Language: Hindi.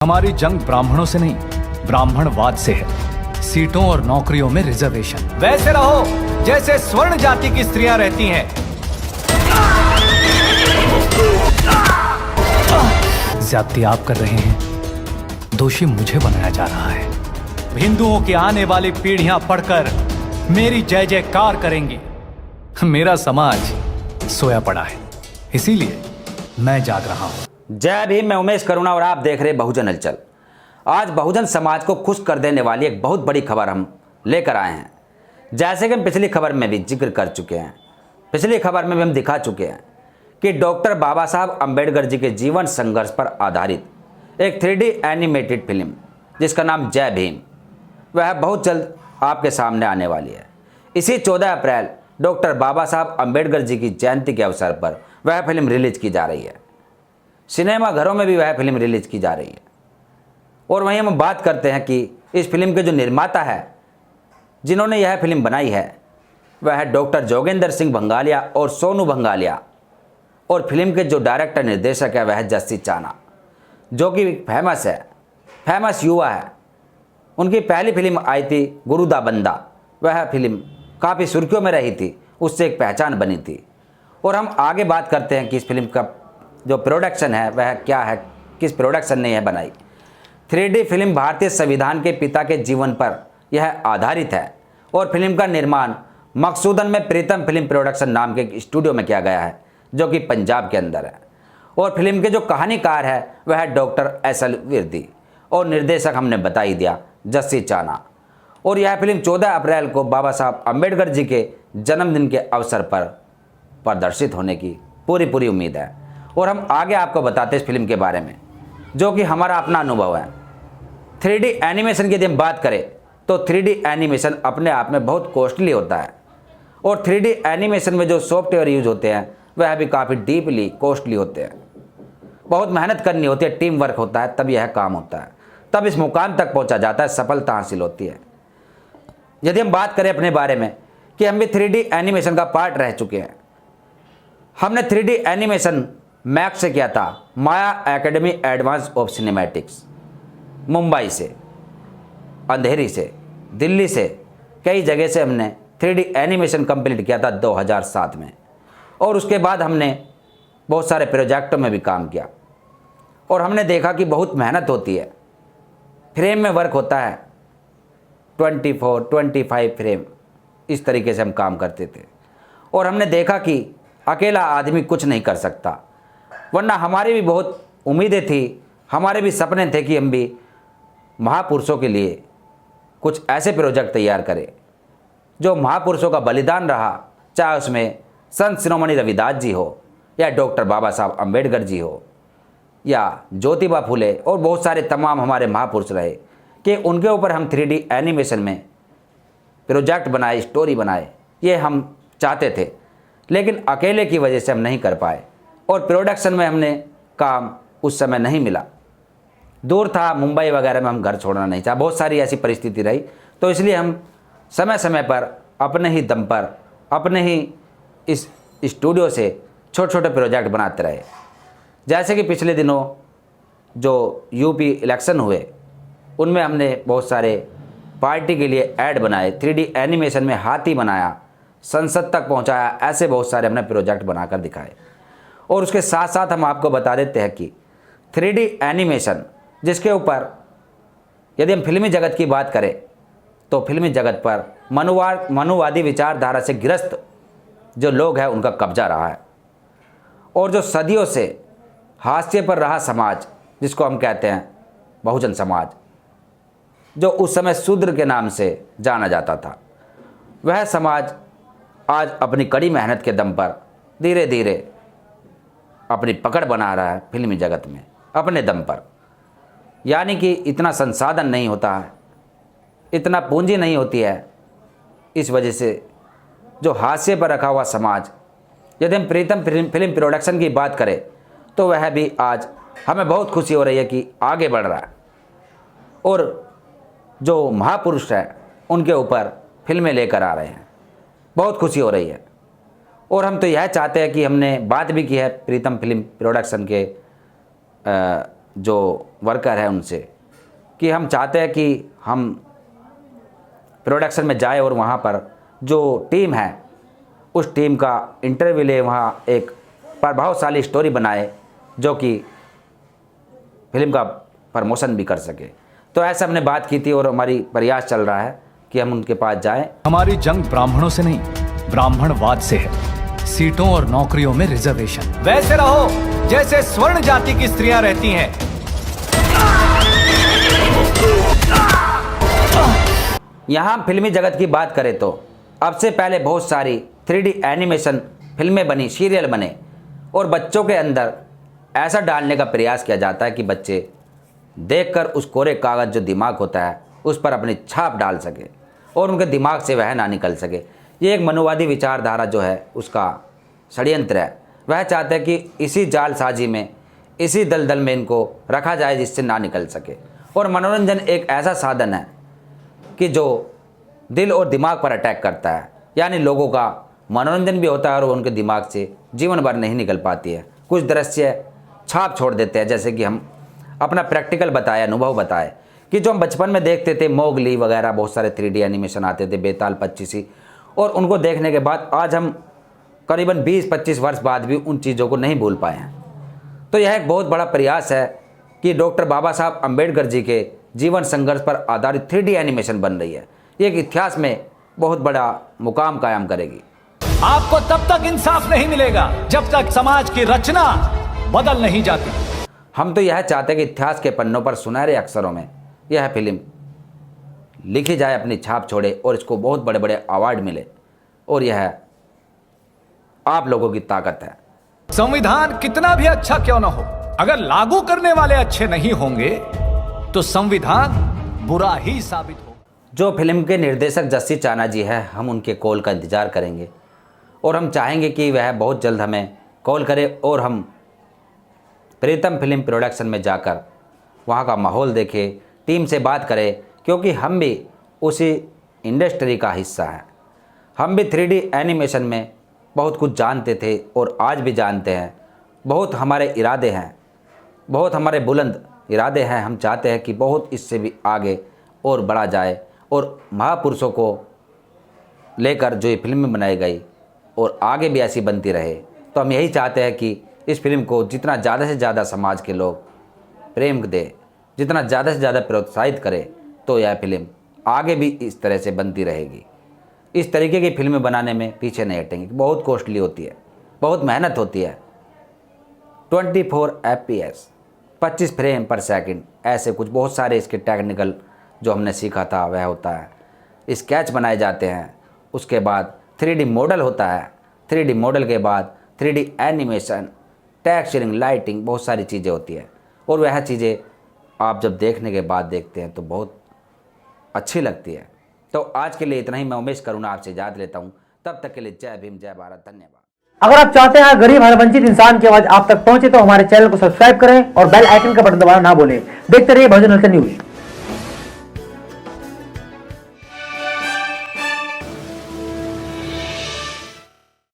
हमारी जंग ब्राह्मणों से नहीं, ब्राह्मणवाद से है। सीटों और नौकरियों में रिजर्वेशन वैसे रहो जैसे स्वर्ण जाति की स्त्रियां रहती हैं। ज्यादती आप कर रहे हैं, दोषी मुझे बनाया जा रहा है। हिंदुओं की आने वाली पीढ़ियां पढ़कर मेरी जय जयकार करेंगी। मेरा समाज सोया पड़ा है, इसीलिए मैं जाग रहा हूं। जय भीम। मैं उमेश करुणा और आप देख रहे बहुजन हलचल। आज बहुजन समाज को खुश कर देने वाली एक बहुत बड़ी खबर हम लेकर आए हैं। जैसे कि हम पिछली खबर में भी जिक्र कर चुके हैं, पिछली खबर में भी हम दिखा चुके हैं कि डॉक्टर बाबा साहब अम्बेडकर जी के जीवन संघर्ष पर आधारित एक 3D एनिमेटेड फिल्म जिसका नाम जय भीम, वह बहुत जल्द आपके सामने आने वाली है। इसी 14 अप्रैल डॉक्टर बाबा साहब अम्बेडकर जी की जयंती के अवसर पर वह फिल्म रिलीज की जा रही है। सिनेमा घरों में भी वह फिल्म रिलीज की जा रही है। और वहीं हम बात करते हैं कि इस फिल्म के जो निर्माता है, जिन्होंने यह फिल्म बनाई है, वह है डॉक्टर जोगेंद्र सिंह भंगालिया और सोनू भंगालिया। और फिल्म के जो डायरेक्टर निर्देशक है वह है जस्सी चाना, जो कि फेमस युवा है। उनकी पहली फिल्म आई थी गुरुदा बंदा, वह फिल्म काफ़ी सुर्खियों में रही थी, उससे एक पहचान बनी थी। और हम आगे बात करते हैं कि इस फिल्म का जो प्रोडक्शन है वह क्या है, किस प्रोडक्शन ने यह बनाई। 3D फिल्म भारतीय संविधान के पिता के जीवन पर यह आधारित है और फिल्म का निर्माण मकसूदन में प्रीतम फिल्म प्रोडक्शन नाम के एक स्टूडियो में किया गया है, जो कि पंजाब के अंदर है। और फिल्म के जो कहानीकार है वह है डॉक्टर एसएल विर्दी और निर्देशक हमने बता ही दिया जस्सी चाना। और यह फिल्म 14 अप्रैल को बाबा साहब अम्बेडकर जी के जन्मदिन के अवसर पर प्रदर्शित होने की पूरी उम्मीद है। और हम आगे आपको बताते हैं इस फिल्म के बारे में, जो कि हमारा अपना अनुभव है। 3D एनिमेशन की यदि हम बात करें तो 3D एनिमेशन अपने आप में बहुत कॉस्टली होता है। और 3D एनिमेशन में जो सॉफ्टवेयर यूज होते हैं वह भी काफ़ी डीपली कॉस्टली होते हैं। बहुत मेहनत करनी होती है, टीम वर्क होता है, तब यह काम होता है, तब इस मुकाम तक पहुंचा जाता है, सफलता हासिल होती है। यदि हम बात करें अपने बारे में कि हम भी 3D एनिमेशन का पार्ट रह चुके हैं। हमने 3D एनिमेशन मैक से किया था, Maya academy advance of cinematics, Mumbai से, अंधेरी से, दिल्ली से, कई जगह से हमने 3D एनिमेशन कंप्लीट किया था 2007 में। और उसके बाद हमने बहुत सारे प्रोजेक्टों में भी काम किया और हमने देखा कि बहुत मेहनत होती है, फ्रेम में वर्क होता है, 24-25 फ्रेम, इस तरीके से हम काम करते थे। और हमने देखा कि अकेला आदमी कुछ नहीं कर सकता, वरना हमारी भी बहुत उम्मीदें थी, हमारे भी सपने थे कि हम भी महापुरुषों के लिए कुछ ऐसे प्रोजेक्ट तैयार करें जो महापुरुषों का बलिदान रहा, चाहे उसमें संत शिरोमणि रविदास जी हो या डॉक्टर बाबा साहब अम्बेडकर जी हो या ज्योतिबा फुले और बहुत सारे तमाम हमारे महापुरुष रहे, कि उनके ऊपर हम 3D एनिमेशन में प्रोजेक्ट बनाए, स्टोरी बनाए। ये हम चाहते थे, लेकिन अकेले की वजह से हम नहीं कर पाए और प्रोडक्शन में हमने काम उस समय नहीं मिला, दूर था, मुंबई वगैरह में हम घर छोड़ना नहीं चाहा, बहुत सारी ऐसी परिस्थिति रही। तो इसलिए हम समय समय पर अपने ही दम पर, अपने ही इस स्टूडियो से छोटे छोटे प्रोजेक्ट बनाते रहे। जैसे कि पिछले दिनों जो यूपी इलेक्शन हुए, उनमें हमने बहुत सारे पार्टी के लिए ऐड बनाए, 3D एनिमेशन में हाथी बनाया, संसद तक पहुंचाया, ऐसे बहुत सारे हमने प्रोजेक्ट बनाकर दिखाए। और उसके साथ साथ हम आपको बता देते हैं कि 3D एनिमेशन जिसके ऊपर यदि हम फिल्मी जगत की बात करें तो फिल्मी जगत पर मनुवादी विचारधारा से ग्रस्त जो लोग हैं उनका कब्जा रहा है। और जो सदियों से हाशिए पर रहा समाज, जिसको हम कहते हैं बहुजन समाज, जो उस समय शूद्र के नाम से जाना जाता था, वह समाज आज अपनी कड़ी मेहनत के दम पर धीरे धीरे अपनी पकड़ बना रहा है फिल्मी जगत में, अपने दम पर। यानी कि इतना संसाधन नहीं होता है, इतना पूंजी नहीं होती है, इस वजह से जो हाशिए पर रखा हुआ समाज, यदि हम प्रीतम फिल्म प्रोडक्शन की बात करें तो वह भी आज हमें बहुत खुशी हो रही है कि आगे बढ़ रहा है और जो महापुरुष हैं उनके ऊपर फिल्में लेकर आ रहे हैं, बहुत खुशी हो रही है। और हम तो यह चाहते हैं कि हमने बात भी की है प्रीतम फिल्म प्रोडक्शन के जो वर्कर है उनसे कि हम चाहते हैं कि हम प्रोडक्शन में जाए और वहाँ पर जो टीम है उस टीम का इंटरव्यू ले, वहाँ एक प्रभावशाली स्टोरी बनाए जो कि फिल्म का प्रमोशन भी कर सके। तो ऐसा हमने बात की थी और हमारी प्रयास चल रहा है कि हम उनके पास जाएं। हमारी जंग ब्राह्मणों से नहीं, ब्राह्मणवाद से है। सीटों और नौकरियों में रिजर्वेशन। वैसे रहो जैसे स्वर्ण जाति की स्त्रियां रहती हैं। यहाँ फिल्मी जगत की बात करें तो अब से पहले बहुत सारी 3D एनिमेशन फिल्में बनी, सीरियल बने और बच्चों के अंदर ऐसा डालने का प्रयास किया जाता है कि बच्चे देखकर उस कोरे कागज़ जो दिमाग होता है उस पर अपनी छाप डाल सके और उनके दिमाग से वह ना निकल सके। ये एक मनुवादी विचारधारा जो है उसका षड्यंत्र है। वह चाहते हैं कि इसी जालसाजी में, इसी दलदल में इनको रखा जाए जिससे ना निकल सके। और मनोरंजन एक ऐसा साधन है कि जो दिल और दिमाग पर अटैक करता है, यानी लोगों का मनोरंजन भी होता है और उनके दिमाग से जीवन भर नहीं निकल पाती है। कुछ दृश्य छाप छोड़ देते हैं, जैसे कि हम अपना प्रैक्टिकल बताए, अनुभव बताए कि जो हम बचपन में देखते थे, मोगली वगैरह बहुत सारे 3D एनिमेशन आते थे, बेताल पच्चीसी, और उनको देखने के बाद आज हम करीबन 20-25 वर्ष बाद भी उन चीज़ों को नहीं भूल पाए हैं। तो यह एक बहुत बड़ा प्रयास है कि डॉक्टर बाबा साहब अम्बेडकर जी के जीवन संघर्ष पर आधारित 3D एनिमेशन बन रही है। ये एक इतिहास में बहुत बड़ा मुकाम कायम करेगी। आपको तब तक इंसाफ नहीं मिलेगा जब तक समाज की रचना बदल नहीं जाती। हम तो यह चाहते हैं कि इतिहास के पन्नों पर सुनहरे अक्षरों में यह फिल्म लिखी जाए, अपनी छाप छोड़े और इसको बहुत बड़े बड़े अवार्ड मिले। और यह आप लोगों की ताकत है। संविधान कितना भी अच्छा क्यों ना हो, अगर लागू करने वाले अच्छे नहीं होंगे तो संविधान बुरा ही साबित हो। जो फिल्म के निर्देशक जस्सी चाना जी है, हम उनके कॉल का इंतज़ार करेंगे और हम चाहेंगे कि वह बहुत जल्द हमें कॉल करे और हम प्रीतम फिल्म प्रोडक्शन में जाकर वहाँ का माहौल देखें, टीम से बात करें, क्योंकि हम भी उसी इंडस्ट्री का हिस्सा हैं। हम भी 3D एनिमेशन में बहुत कुछ जानते थे और आज भी जानते हैं। बहुत हमारे इरादे हैं, बहुत हमारे बुलंद इरादे हैं। हम चाहते हैं कि बहुत इससे भी आगे और बढ़ा जाए और महापुरुषों को लेकर जो ये फिल्में बनाई गई और आगे भी ऐसी बनती रहे। तो हम यही चाहते हैं कि इस फिल्म को जितना ज़्यादा से ज़्यादा समाज के लोग प्रेम दें, जितना ज़्यादा से ज़्यादा प्रोत्साहित करें, तो यह फिल्म आगे भी इस तरह से बनती रहेगी। इस तरीके की फिल्में बनाने में पीछे नहीं हटेंगे। बहुत कॉस्टली होती है, बहुत मेहनत होती है। 24 FPS 25 फ्रेम पर सेकंड, ऐसे कुछ बहुत सारे इसके टेक्निकल जो हमने सीखा था वह होता है। स्केच बनाए जाते हैं, उसके बाद 3D मॉडल होता है, 3D मॉडल के बाद 3D एनिमेशन, टेक्सचरिंग, लाइटिंग, बहुत सारी चीज़ें होती है। और वह चीज़ें आप जब देखने के बाद देखते हैं तो बहुत अच्छी लगती है। तो आज के लिए इतना ही। मैं उमेश करुणा आपसे इजाज़त लेता हूँ। तब तक के लिए जय भीम, जय भारत, धन्यवाद। अगर आप चाहते हैं गरीब हर वंचित इंसान की आवाज आप तक पहुंचे तो हमारे चैनल को सब्सक्राइब करें और बेल आइकन का बटन दबाना ना भूलें। देखते रहिए बहुजन न्यूज।